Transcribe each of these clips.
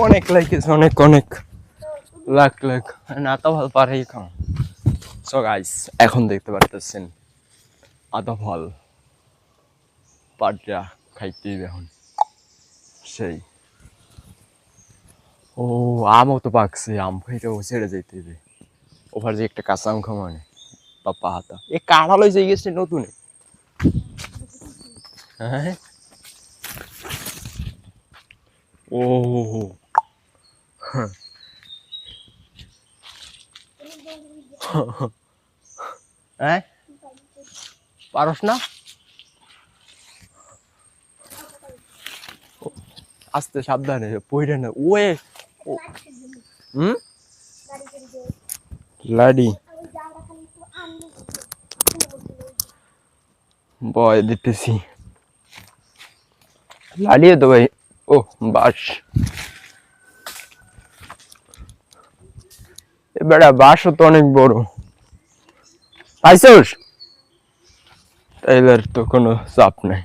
অনেক লাগেছে, অনেক অনেক লাখ লাখ না তো ভালো পারেই খাও। সো গাইস এখন দেখতে পারতেছেন আদা ফল পাটরা খাইতে এখন সেই। ও আমও তো পাকছে, আম খাইতেও ছেড়ে যাইতে হবে। ওভার যে একটা কাঁচা আম খাওয়া মানে বাপ্পা হাতা এ কাঁঠাল হয়েছে গেছে নতুন। হ্যাঁ ও হ্যাঁ পারস না আস্তে সাবধানে পইরে না ওয়ে। হুম লাডি বয় দিতেছি লাড়িয়ে তো ভাই। ও বাস বেড়া বাসও তো অনেক বড় পাইছস, তাইলে আর তো কোনো চাপ নাই।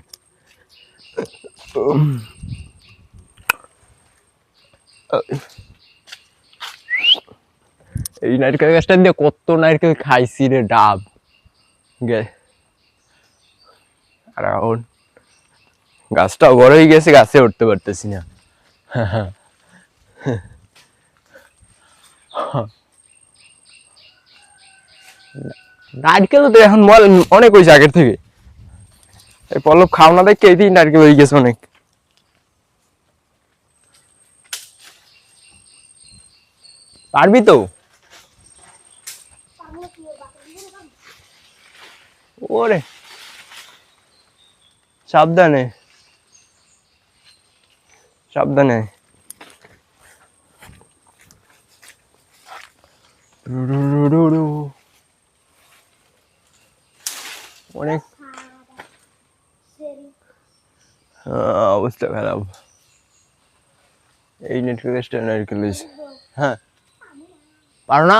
এই নারকেল গাছটা দিয়ে কত নারকেল খাইছি রে ডাব গে। আর এখন গাছটা বড় হয়ে গেছে, গাছে উঠতে পারতেছি না। নারকেল তো এখন অনেক হয়েছে আগের থেকে। এই পল্লব খাওনা দেখে এই নারকেল হয়ে গেছে অনেক। পারবি তো? ওরে সাবধানে সাবধানে। অনেক অবস্থা খারাপ। এই নেটওয়ার্কটা নারকেল হয়েছে। হ্যাঁ পারো না,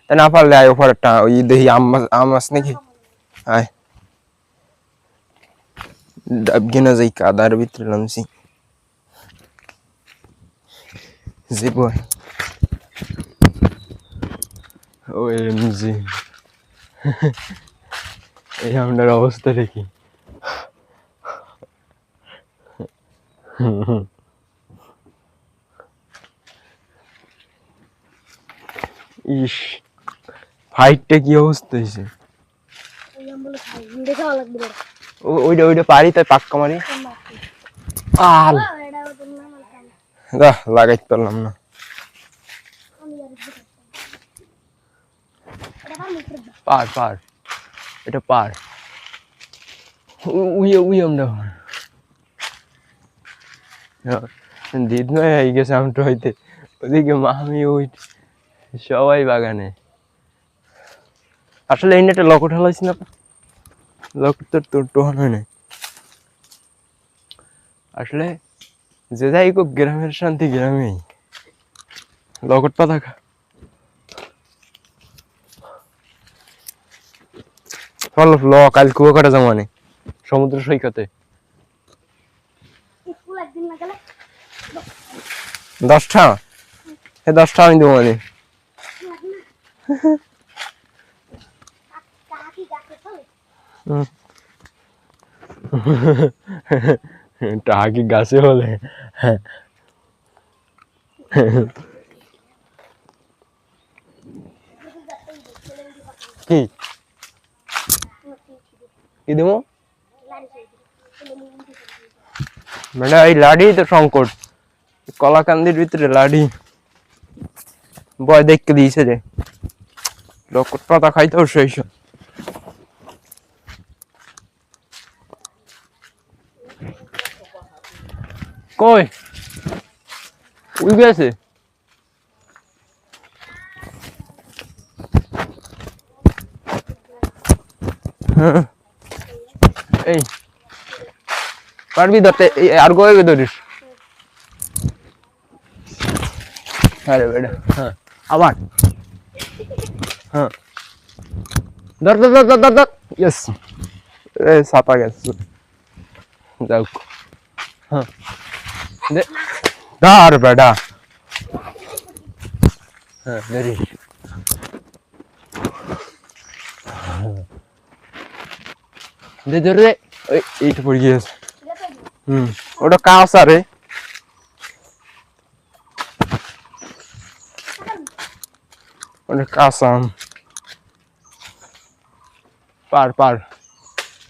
তা না পারলে আয় ওপর একটা ওই দেখি আম আছে নাকি। আয় ডাব কিনা যাই কাদার ভিতরে নামছি যে বয় ওই এমজি। এই আপনার অবস্থা দেখি ইস ফাইটটা কি অবস্থা হয়েছে। ওইটা ওইটা পারি তাই পাক্কা মারি আল লাগাইতে পারলাম না। পার পার এটা পার উইয়ে উইয়ে আমরা দিদ নয় হয়ে গেছে আমটা হইতে। ওদিকে মামি ওই সবাই বাগানে। আসলে এই একটা লকট হালাইছি না, লকট তোর টোহান হয় না। আসলে যে যাই খুব গ্রামের শান্তি গ্রামেই লকট পাতা খা। ল কাল কুয়াকাটা জমানে সমুদ্র সৈকতে 10টা। এই 10টা আমি দেবো মানে টাকি গাছে বলে। কি কি দেবো মানে এই লাডি তো সংকট, কলাকান্দির ভিতরে লাডি বয় দেখতে দিয়েছে যে লকট পাতা খাইতে সেই সব। কই উই গেছে এই পারবি ধরতে আর গোয়ে ধরিস। আরে বেটা হ্যাঁ আবার হ্যাঁ ধর ধর ধর ধর ধর ইয়েস। ছাপা গেছে যাও হ্যাঁ দাঁড় বেটা হ্যাঁ দেরি দে ধরে ওই এইটা পড়ে গিয়েছে ওটা কাঁচা রে ওটা কাঁচা পার পার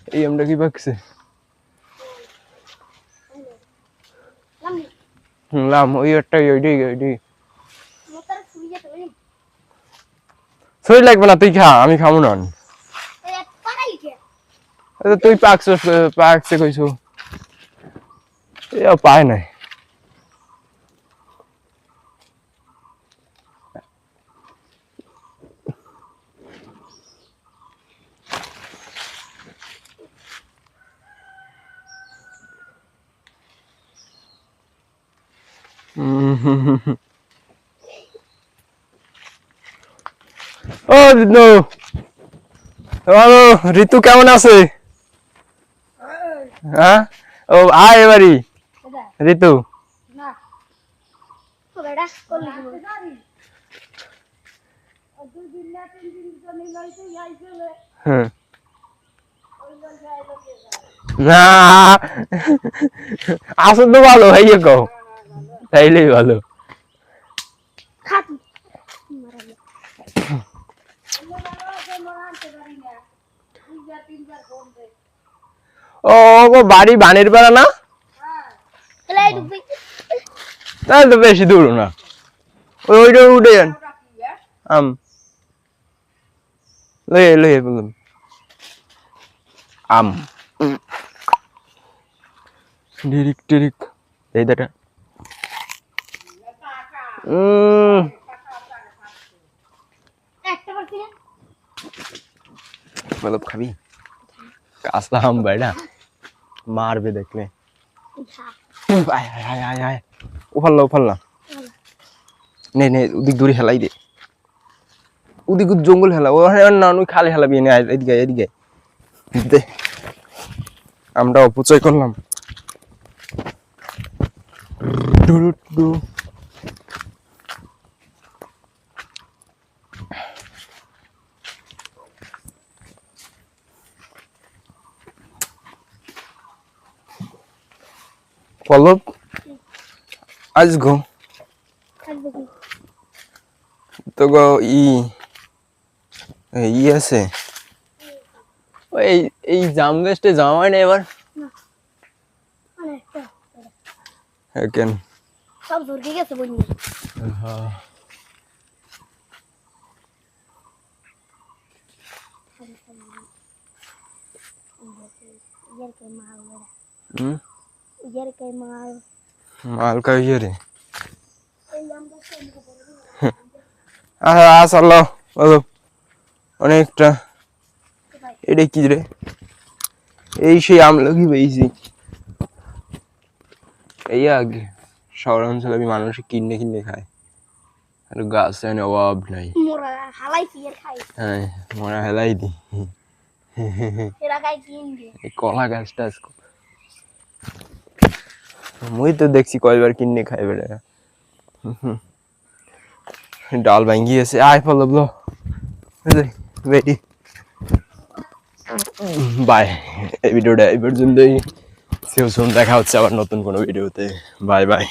এই আমটা কি পাকছে লাম ওই একটাই ওইটাই সই লাগবে না তুই খা আমি খাবো না তুই পাকছে কইছো এ পায় নাই ও নো হ্যালো ঋতু কেমন আছে হ্যাঁ ও আয় এবারই ঋতু হ্যাঁ না আসো তো ভালো ভাইয়া কও তাইলেই ভালো ও বাড়ি বানের পাড়া না তাহলে তো বেশি দূর না ওইটা উঠে যান আম লয়ে বললাম আম ডিরিক এই দাটা मतलब খাবি কাঁচা আম বেটা মারবে দেখলে আয় উফাল্লা নে ওদিক দূরে হেলাই দে ওদিক জঙ্গল হেলা ও না ওই খালি হেলাবি নে এদিকে দে আমরা অপচয় করলাম পল্লব আজ গো তো গো ই আছে এই জাম গাছটা জাম হয় না এবার কেন সব ধরে গেছে বন্যা হ্যাঁ মাল কাই রে আসলো অনেকটা এটা কি রে এই সেই আমলকি পেয়েছি এই আগে শহরাঞ্চলে মানুষ কিনে খায় আর গাছ অভাব নাই হ্যাঁ মোরা হেলাই দি কলা গাছটা মুই তো দেখছি কয়বার কিনে খাই বেড়া ডাল ভাঙ্গি আছে আয় পল্লব রেডি বাই এই ভিডিওটা এই পর্যন্তই দেখা হচ্ছে আবার নতুন কোনো ভিডিওতে বাই